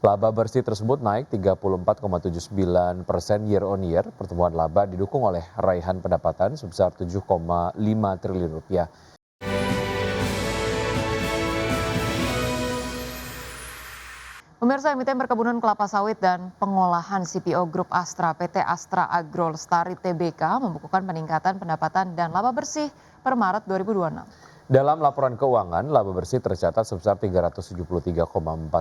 Laba bersih tersebut naik 34,79% year on year. Pertumbuhan laba didukung oleh raihan pendapatan sebesar 7,5 triliun rupiah. Pemirsa, emiten perkebunan kelapa sawit dan pengolahan CPO Grup Astra PT Astra Agro Lestari Tbk membukukan peningkatan pendapatan dan laba bersih per Maret 2026. Dalam laporan keuangan, laba bersih tercatat sebesar 373,4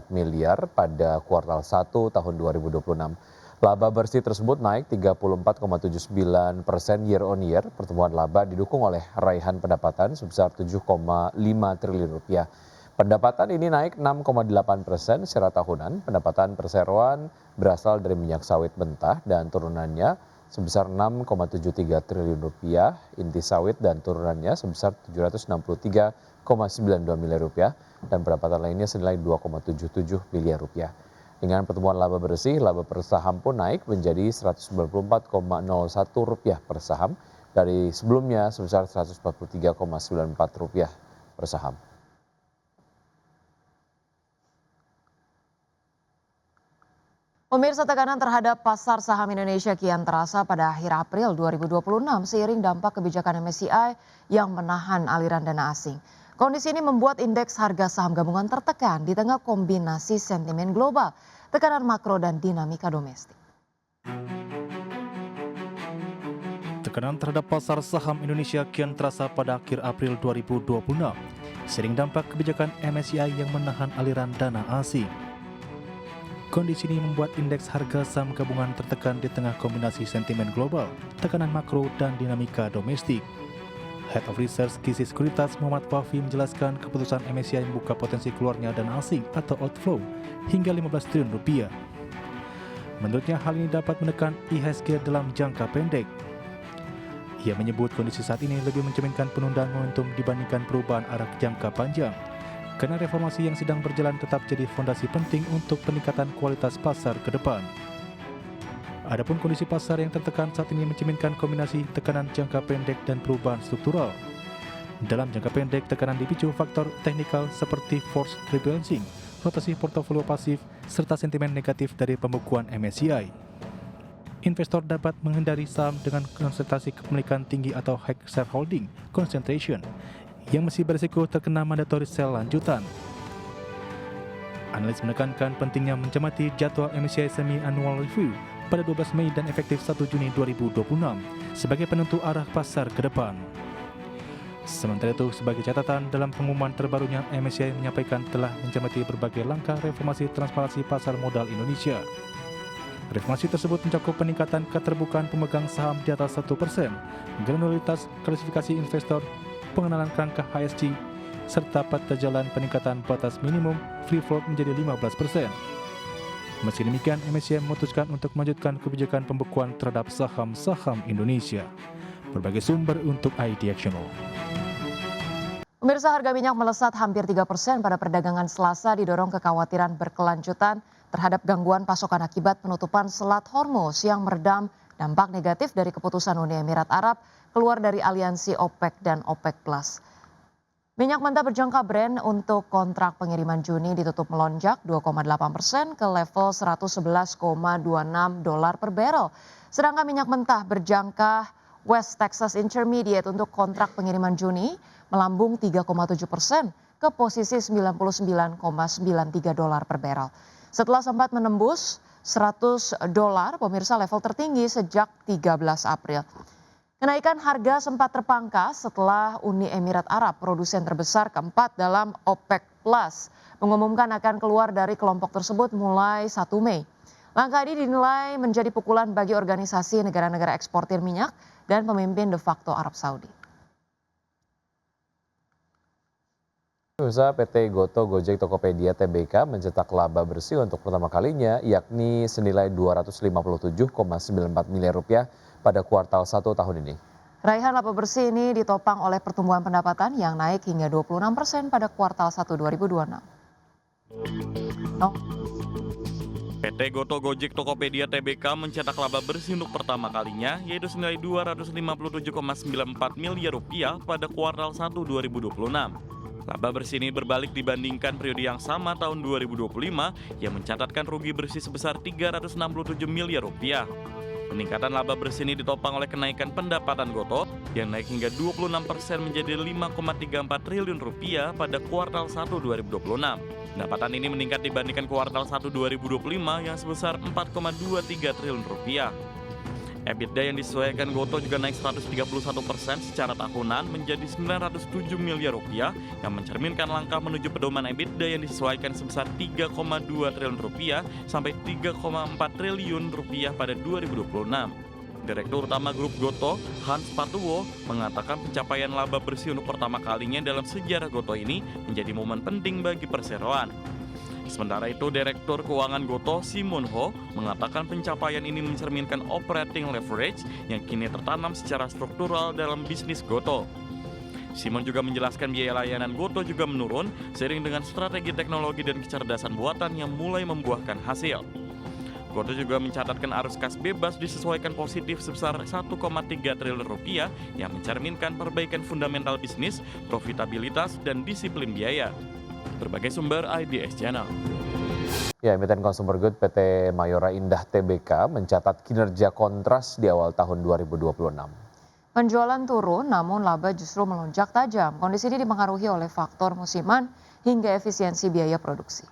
miliar pada kuartal 1 tahun 2026. Laba bersih tersebut naik 34,79% year on year. Pertumbuhan laba didukung oleh raihan pendapatan sebesar 7,5 triliun rupiah. Pendapatan ini naik 6,8% secara tahunan. Pendapatan perseroan berasal dari minyak sawit mentah dan turunannya sebesar 6,73 triliun rupiah, inti sawit dan turunannya sebesar 763,92 miliar rupiah, dan pendapatan lainnya senilai 2,77 miliar rupiah. Dengan pertumbuhan laba bersih, laba per saham pun naik menjadi 194,01 rupiah per saham dari sebelumnya sebesar 143,94 rupiah per saham. Pemirsa, tekanan terhadap pasar saham Indonesia kian terasa pada akhir April 2026 seiring dampak kebijakan MSCI yang menahan aliran dana asing. Kondisi ini membuat indeks harga saham gabungan tertekan di tengah kombinasi sentimen global, tekanan makro dan dinamika domestik. Tekanan terhadap pasar saham Indonesia kian terasa pada akhir April 2026, seiring dampak kebijakan MSCI yang menahan aliran dana asing. Kondisi ini membuat indeks harga saham gabungan tertekan di tengah kombinasi sentimen global, tekanan makro, dan dinamika domestik. Head of Research Kisi Sekuritas Muhammad Wafi menjelaskan keputusan MSCI membuka potensi keluarnya dana asing atau outflow hingga 15 triliun rupiah. Menurutnya hal ini dapat menekan IHSG dalam jangka pendek. Ia menyebut kondisi saat ini lebih mencerminkan penundaan momentum dibandingkan perubahan arah jangka panjang, karena reformasi yang sedang berjalan tetap jadi fondasi penting untuk peningkatan kualitas pasar ke depan. Adapun kondisi pasar yang tertekan saat ini mencerminkan kombinasi tekanan jangka pendek dan perubahan struktural. Dalam jangka pendek, tekanan dipicu faktor teknikal seperti forced rebalancing, rotasi portofolio pasif, serta sentimen negatif dari pembukuan MSCI. Investor dapat menghindari saham dengan konsentrasi kepemilikan tinggi atau high shareholding concentration, yang masih berisiko terkena mandatory sell lanjutan. Analis menekankan pentingnya mencermati jadwal MSCI Semi-Annual Review pada 12 Mei dan efektif 1 Juni 2026 sebagai penentu arah pasar ke depan. Sementara itu, sebagai catatan, dalam pengumuman terbarunya, MSCI menyampaikan telah mencermati berbagai langkah reformasi transparansi pasar modal Indonesia. Reformasi tersebut mencakup peningkatan keterbukaan pemegang saham di atas 1%, granularitas klasifikasi investor, pengenalan kerangka HSG, serta pada jalan peningkatan batas minimum free float menjadi 15%. Meski demikian, MSCI memutuskan untuk melanjutkan kebijakan pembekuan terhadap saham-saham Indonesia. Berbagai sumber untuk iDirectional. Pemirsa, harga minyak melesat hampir 3% pada perdagangan Selasa didorong kekhawatiran berkelanjutan terhadap gangguan pasokan akibat penutupan Selat Hormuz yang meredam dampak negatif dari keputusan Uni Emirat Arab keluar dari aliansi OPEC dan OPEC Plus. Minyak mentah berjangka Brent untuk kontrak pengiriman Juni ditutup melonjak 2,8% ke level 111,26 dolar per barrel. Sedangkan minyak mentah berjangka West Texas Intermediate untuk kontrak pengiriman Juni melambung 3,7% ke posisi 99,93 dolar per barrel. Setelah sempat menembus 100 dolar, pemirsa, level tertinggi sejak 13 April. Kenaikan harga sempat terpangkas setelah Uni Emirat Arab, produsen terbesar keempat dalam OPEC Plus, mengumumkan akan keluar dari kelompok tersebut mulai 1 Mei. Langkah ini dinilai menjadi pukulan bagi organisasi negara-negara eksportir minyak dan pemimpin de facto Arab Saudi. Usaha PT Goto Gojek Tokopedia Tbk mencetak laba bersih untuk pertama kalinya, yakni senilai 257,94 miliar rupiah pada kuartal 1 tahun ini. Raihan laba bersih ini ditopang oleh pertumbuhan pendapatan yang naik hingga 26% pada kuartal 1 2026. PT Goto Gojek Tokopedia Tbk mencetak laba bersih untuk pertama kalinya, yaitu senilai 257,94 miliar rupiah pada kuartal 1 2026. Laba bersih ini berbalik dibandingkan periode yang sama tahun 2025 yang mencatatkan rugi bersih sebesar 367 miliar rupiah. Peningkatan laba bersih ini ditopang oleh kenaikan pendapatan Gotoh yang naik hingga 26% menjadi 5,34 triliun rupiah pada kuartal 1 2026. Pendapatan ini meningkat dibandingkan kuartal 1 2025 yang sebesar 4,23 triliun rupiah. EBITDA yang disesuaikan Gotoh juga naik 131% secara tahunan menjadi 907 miliar rupiah yang mencerminkan langkah menuju pedoman EBITDA yang disesuaikan sebesar 3,2 triliun rupiah sampai 3,4 triliun rupiah pada 2026. Direktur Utama Grup Gotoh, Hans Patuwo, mengatakan pencapaian laba bersih untuk pertama kalinya dalam sejarah Gotoh ini menjadi momen penting bagi perseroan. Sementara itu, Direktur Keuangan Gotoh, Simon Ho, mengatakan pencapaian ini mencerminkan operating leverage yang kini tertanam secara struktural dalam bisnis Gotoh. Simon juga menjelaskan biaya layanan Gotoh juga menurun seiring dengan strategi teknologi dan kecerdasan buatan yang mulai membuahkan hasil. Gotoh juga mencatatkan arus kas bebas disesuaikan positif sebesar 1,3 triliun rupiah yang mencerminkan perbaikan fundamental bisnis, profitabilitas, dan disiplin biaya. Berbagai sumber IDS Channel. Ya, emiten consumer good PT Mayora Indah Tbk mencatat kinerja kontras di awal tahun 2026. Penjualan turun namun laba justru melonjak tajam. Kondisi ini dipengaruhi oleh faktor musiman hingga efisiensi biaya produksi.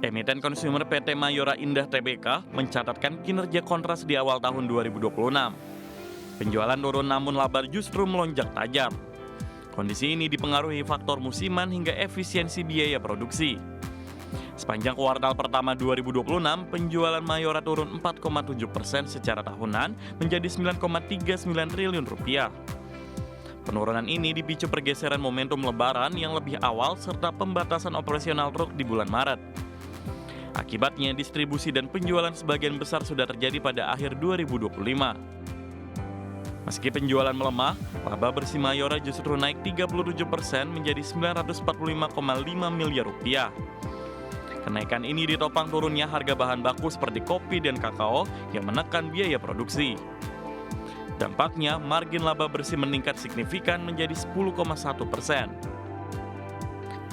Emiten konsumer PT Mayora Indah Tbk mencatatkan kinerja kontras di awal tahun 2026. Penjualan turun namun laba justru melonjak tajam. Kondisi ini dipengaruhi faktor musiman hingga efisiensi biaya produksi. Sepanjang kuartal pertama 2026, penjualan Mayora turun 4,7% secara tahunan menjadi 9,39 triliun rupiah. Penurunan ini dipicu pergeseran momentum lebaran yang lebih awal serta pembatasan operasional truk di bulan Maret. Akibatnya, distribusi dan penjualan sebagian besar sudah terjadi pada akhir 2025. Meski penjualan melemah, laba bersih Mayora justru naik 37% menjadi 945,5 miliar rupiah. Kenaikan ini ditopang turunnya harga bahan baku seperti kopi dan kakao yang menekan biaya produksi. Dampaknya, margin laba bersih meningkat signifikan menjadi 10,1%.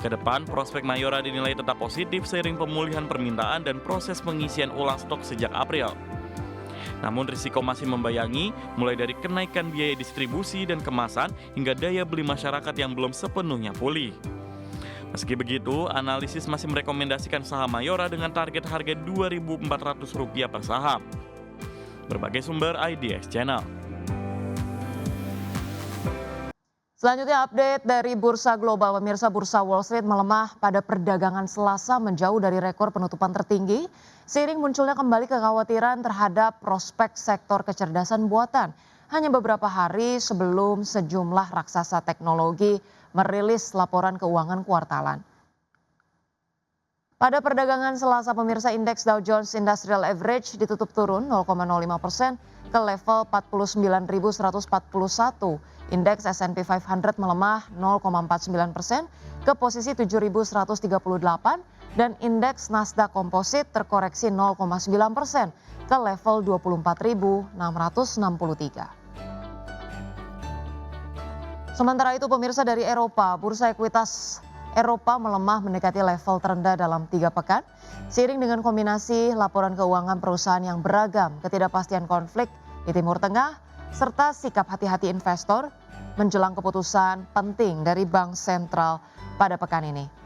Kedepan, prospek Mayora dinilai tetap positif seiring pemulihan permintaan dan proses pengisian ulang stok sejak April. Namun risiko masih membayangi, mulai dari kenaikan biaya distribusi dan kemasan hingga daya beli masyarakat yang belum sepenuhnya pulih. Meski begitu, analisis masih merekomendasikan saham Mayora dengan target harga Rp2.400 per saham. Berbagai sumber IDX Channel. Selanjutnya update dari Bursa Global. Pemirsa, Bursa Wall Street melemah pada perdagangan Selasa menjauh dari rekor penutupan tertinggi seiring munculnya kembali kekhawatiran terhadap prospek sektor kecerdasan buatan. Hanya beberapa hari sebelum sejumlah raksasa teknologi merilis laporan keuangan kuartalan. Pada perdagangan Selasa, pemirsa, indeks Dow Jones Industrial Average ditutup turun 0,05% ke level 49.141. Indeks S&P 500 melemah 0,49% ke posisi 7.138 dan indeks Nasdaq Composite terkoreksi 0,9% ke level 24.663. Sementara itu, pemirsa, dari Eropa, bursa ekuitas Eropa melemah mendekati level terendah dalam 3 pekan, seiring dengan kombinasi laporan keuangan perusahaan yang beragam, ketidakpastian konflik di Timur Tengah, serta sikap hati-hati investor menjelang keputusan penting dari Bank Sentral pada pekan ini.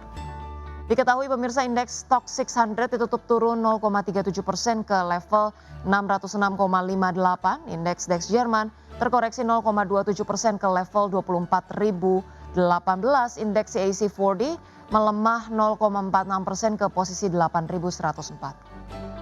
Diketahui, pemirsa, indeks Stoxx 600 ditutup turun 0,37% ke level 606,58. Indeks DAX Jerman terkoreksi 0,27% ke level 24.018. Indeks CAC 40 melemah 0,46% ke posisi 8.104.